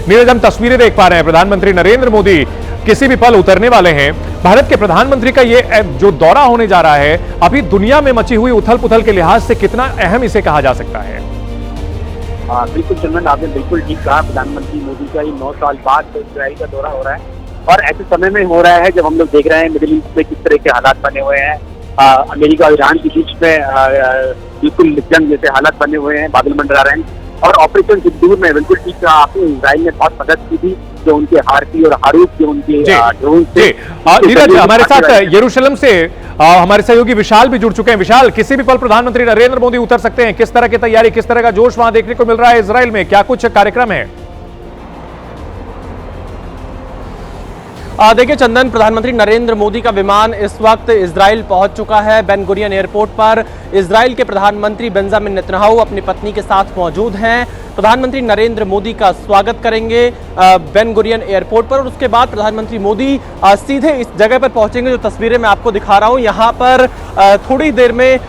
नीरज, हम तस्वीरें देख पा रहे हैं, प्रधानमंत्री नरेंद्र मोदी किसी भी पल उतरने वाले हैं। भारत के प्रधानमंत्री का ये जो दौरा होने जा रहा है, अभी दुनिया में मची हुई उथल पुथल के लिहाज से कितना अहम इसे कहा जा सकता है? बिल्कुल चंदन, आपने बिल्कुल ठीक कहा। प्रधानमंत्री मोदी का 9 साल बाद इजराइल का दौरा हो रहा है और ऐसे समय में हो रहा है जब हम लोग देख रहे हैं मिडिल ईस्ट में किस तरह के हालात बने हुए हैं। अमेरिका और ईरान के बीच में बिल्कुल जंग जैसे हालात बने हुए हैं, बादल मंडरा रहे हैं। और ऑपरेशन सिंदूर में बिल्कुल ठीक कहा आपने, इजराइल ने बहुत मदद की थी, जो उनके हारती और हारूफ जो उनके ड्रोन थे। नीरज, हमारे साथ यरूशलेम से हमारे सहयोगी विशाल भी जुड़ चुके हैं। विशाल, किसी भी पल प्रधानमंत्री नरेंद्र मोदी उतर सकते हैं, किस तरह की तैयारी, किस तरह का जोश वहां देखने को मिल रहा है इजराइल में, क्या कुछ कार्यक्रम है? देखिए चंदन, प्रधानमंत्री नरेंद्र मोदी का विमान इस वक्त इजराइल पहुंच चुका है। बेन गुरियन एयरपोर्ट पर इजराइल के प्रधानमंत्री बेंजामिन नेतन्याहू अपनी पत्नी के साथ मौजूद हैं। प्रधानमंत्री नरेंद्र मोदी का स्वागत करेंगे बेन गुरियन एयरपोर्ट पर और उसके बाद प्रधानमंत्री मोदी सीधे इस जगह पर पहुंचेंगे जो तस्वीरें मैं आपको दिखा रहा हूं। यहाँ पर थोड़ी देर में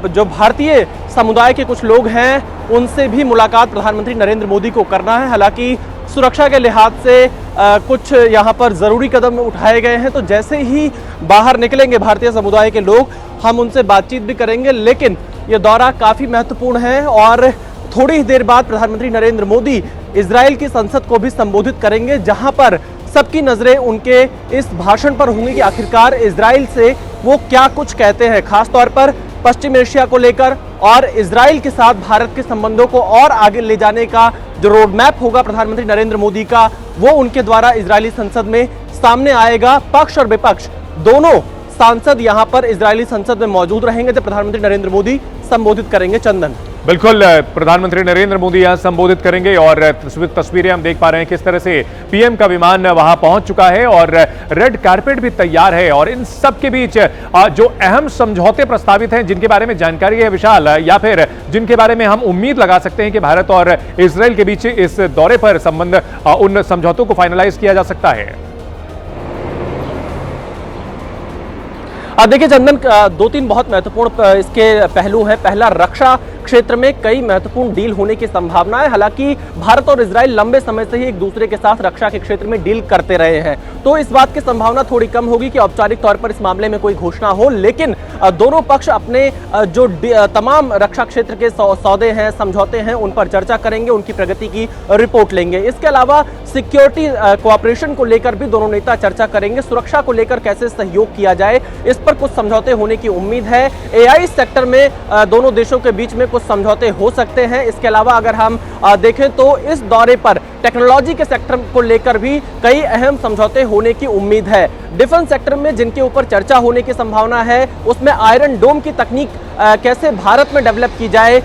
जो भारतीय समुदाय के कुछ लोग हैं उनसे भी मुलाकात प्रधानमंत्री नरेंद्र मोदी को करना है। हालांकि सुरक्षा के लिहाज से कुछ यहाँ पर जरूरी कदम उठाए गए हैं, तो जैसे ही बाहर निकलेंगे भारतीय समुदाय के लोग हम उनसे बातचीत भी करेंगे। लेकिन ये दौरा काफी महत्वपूर्ण है और थोड़ी ही देर बाद प्रधानमंत्री नरेंद्र मोदी इजराइल की संसद को भी संबोधित करेंगे, जहां पर सबकी नजरें उनके इस भाषण पर होंगी कि आखिरकार इजराइल से वो क्या कुछ कहते हैं, खासतौर पर पश्चिम एशिया को लेकर और इजराइल के साथ भारत के संबंधों को और आगे ले जाने का जो रोड मैप होगा प्रधानमंत्री नरेंद्र मोदी का, वो उनके द्वारा इजरायली संसद में सामने आएगा। पक्ष और विपक्ष दोनों सांसद यहां पर इजरायली संसद में मौजूद रहेंगे जब प्रधानमंत्री नरेंद्र मोदी संबोधित करेंगे। चंदन, बिल्कुल, प्रधानमंत्री नरेंद्र मोदी यहां संबोधित करेंगे और तस्वीरें हम देख पा रहे हैं किस तरह से पीएम का विमान वहां पहुंच चुका है और रेड कारपेट भी तैयार है। और इन सब के बीच जो अहम समझौते प्रस्तावित हैं, जिनके बारे में जानकारी है विशाल, या फिर जिनके बारे में हम उम्मीद लगा सकते हैं कि भारत और इजराइल के बीच इस दौरे पर संबंध उन समझौतों को फाइनलाइज किया जा सकता है? देखिए चंदन, 2-3 बहुत महत्वपूर्ण इसके पहलू हैं। पहला, रक्षा क्षेत्र में कई महत्वपूर्ण डील होने की संभावना है। हालांकि भारत और इजराइल लंबे समय से ही एक दूसरे के साथ रक्षा के क्षेत्र में डील करते रहे हैं, तो इस बात की संभावना थोड़ी कम होगी कि औपचारिक तौर पर इस मामले में कोई घोषणा हो। लेकिन दोनों पक्ष अपने जो तमाम रक्षा क्षेत्र के सौदे हैं, समझौते हैं, उन पर चर्चा करेंगे, उनकी प्रगति की रिपोर्ट लेंगे। इसके अलावा सिक्योरिटी कोऑपरेशन को लेकर भी दोनों नेता चर्चा करेंगे। सुरक्षा को लेकर कैसे सहयोग किया जाए, इस पर कुछ समझौते होने की उम्मीद है। एआई सेक्टर में दोनों देशों के बीच में कुछ समझौते हो सकते हैं। इसके अलावा अगर हम देखें तो इस दौरे पर टेक्नोलॉजी के सेक्टर को लेकर भी कई अहम समझौते होने की उम्मीद है। डिफेंस सेक्टर में जिनके ऊपर चर्चा होने की संभावना है, उसमें आयरन डोम की तकनीक कैसे भारत में डेवलप की जाए,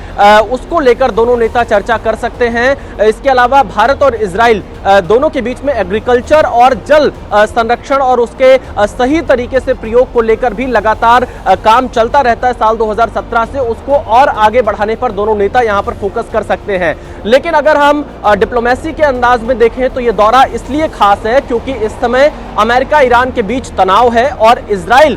उसको लेकर दोनों नेता चर्चा कर सकते हैं। इसके अलावा भारत और इजराइल दोनों के बीच में एग्रीकल्चर और जल संरक्षण और उसके सही तरीके से प्रयोग को लेकर भी लगातार काम चलता रहता है। साल 2017 से उसको और आगे बढ़ाने पर दोनों नेता यहां पर फोकस कर सकते हैं। लेकिन अगर हम डिप्लोमेसी के अंदाज में देखें तो यह दौरा इसलिए खास है क्योंकि इस समय अमेरिका ईरान के बीच तनाव है और इजराइल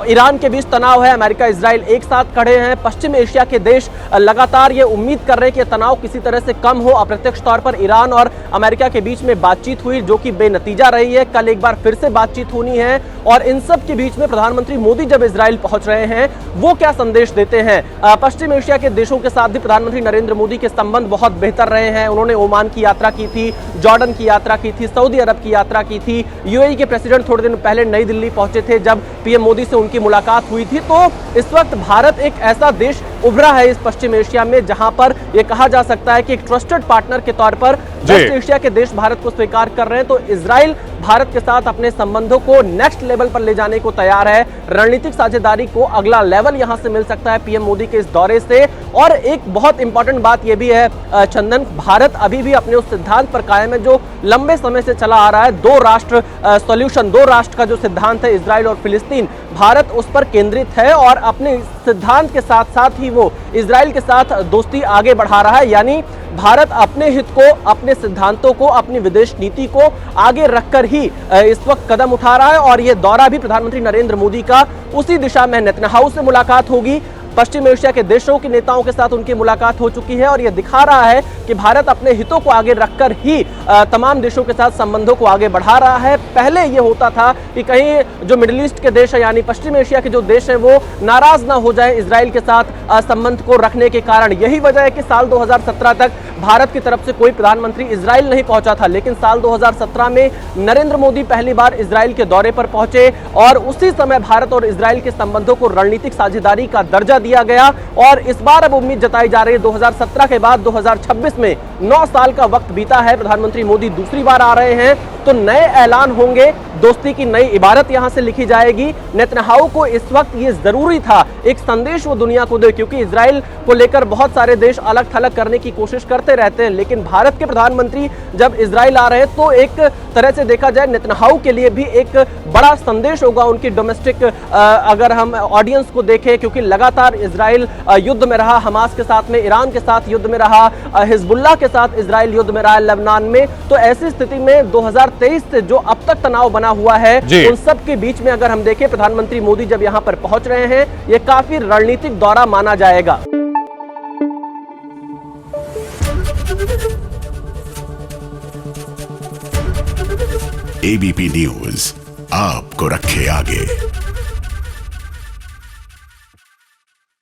ईरान के बीच तनाव है। अमेरिका इजराइल एक साथ खड़े हैं। पश्चिम एशिया के देश लगातार ये उम्मीद कर रहे हैं कि तनाव किसी तरह से कम हो। अप्रत्यक्ष तौर पर ईरान और अमेरिका के बीच में बातचीत हुई जो कि बेनतीजा रही है। कल एक बार फिर से बातचीत होनी है और इन सब के बीच में प्रधानमंत्री मोदी जब इजराइल पहुंच रहे हैं वो क्या संदेश देते हैं। पश्चिम एशिया के देशों के साथ भी प्रधानमंत्री नरेंद्र मोदी के संबंध बहुत बेहतर रहे हैं। उन्होंने ओमान की यात्रा की थी, जॉर्डन की यात्रा की थी, सऊदी अरब की यात्रा की थी। यूएई के प्रेसिडेंट थोड़े दिन पहले नई दिल्ली पहुंचे थे जब पीएम मोदी से उनकी मुलाकात हुई थी। तो इस वक्त भारत एक ऐसा देश उभरा है इस पश्चिम एशिया में जहां पर यह कहा जा सकता है कि एक ट्रस्टेड पार्टनर के तौर पर वेस्ट एशिया के देश भारत को स्वीकार कर रहे हैं। तो इजराइल भारत के साथ अपने संबंधों को नेक्स्ट लेवल पर ले जाने को तैयार है। रणनीतिक साझेदारी को अगला लेवल यहां से मिल सकता है पीएम मोदी के इस दौरे से। और एक बहुत इंपॉर्टेंट बात यह भी है चंदन, भारत अभी भी अपने उस सिद्धांत पर कायम है जो लंबे समय से चला आ रहा है, दो राष्ट्र सॉल्यूशन, दो राष्ट्र का जो सिद्धांत है इजराइल और फिलिस्तीन, भारत उस पर केंद्रित है और अपने सिद्धांत के साथ साथ ही वो इजराइल के साथ दोस्ती आगे बढ़ा रहा है। यानी भारत अपने हित को, अपने सिद्धांतों को, अपनी विदेश नीति को आगे रखकर ही इस वक्त कदम उठा रहा है। और यह दौरा भी प्रधानमंत्री नरेंद्र मोदी का उसी दिशा में, नेतन्याहू से मुलाकात होगी, पश्चिम एशिया के देशों के नेताओं के साथ उनकी मुलाकात हो चुकी है और यह दिखा रहा है कि भारत अपने हितों को आगे रखकर ही तमाम देशों के साथ संबंधों को आगे बढ़ा रहा है। पहले यह होता था कि कहीं जो मिडिल ईस्ट के देश है यानी पश्चिम एशिया के जो देश हैं वो नाराज ना हो जाए इजराइल के साथ संबंध को रखने के कारण। यही वजह है कि साल 2017 तक भारत की तरफ से कोई प्रधानमंत्री इजराइल नहीं पहुंचा था, लेकिन साल 2017 में नरेंद्र मोदी पहली बार इजराइल के दौरे पर पहुंचे और उसी समय भारत और इजराइल के संबंधों को रणनीतिक साझेदारी का दर्जा दिया गया। और इस बार अब उम्मीद जताई जा रही है 2017 के बाद 2026 में 9 साल का वक्त बीता है, प्रधानमंत्री मोदी दूसरी बार आ रहे हैं तो नए ऐलान होंगे, दोस्ती की नई इबारत यहां से लिखी जाएगी। नेतन्याहू को इस वक्त ये जरूरी था एक संदेश वो दुनिया को दे, क्योंकि इजराइल को लेकर बहुत सारे देश अलग थलग करने की कोशिश करते रहते हैं, लेकिन भारत के प्रधानमंत्री जब इजराइल आ रहे हैं तो एक तरह से देखा जाए नेतन्याहू के लिए भी एक बड़ा संदेश होगा उनकी डोमेस्टिक अगर हम ऑडियंस को देखें, क्योंकि लगातार इजराइल युद्ध में रहा, हमास के साथ में, ईरान के साथ युद्ध में रहा, हिजबुल्लाह के साथ इजराइल युद्ध में रहा लेबनान में। तो ऐसी स्थिति में 2023 से जो अब तक तनाव बना हुआ है उन सब के बीच में अगर हम देखें प्रधानमंत्री मोदी जब यहां पर पहुंच रहे हैं, यह काफी रणनीतिक दौरा माना जाएगा। एबीपी न्यूज आपको रखे आगे।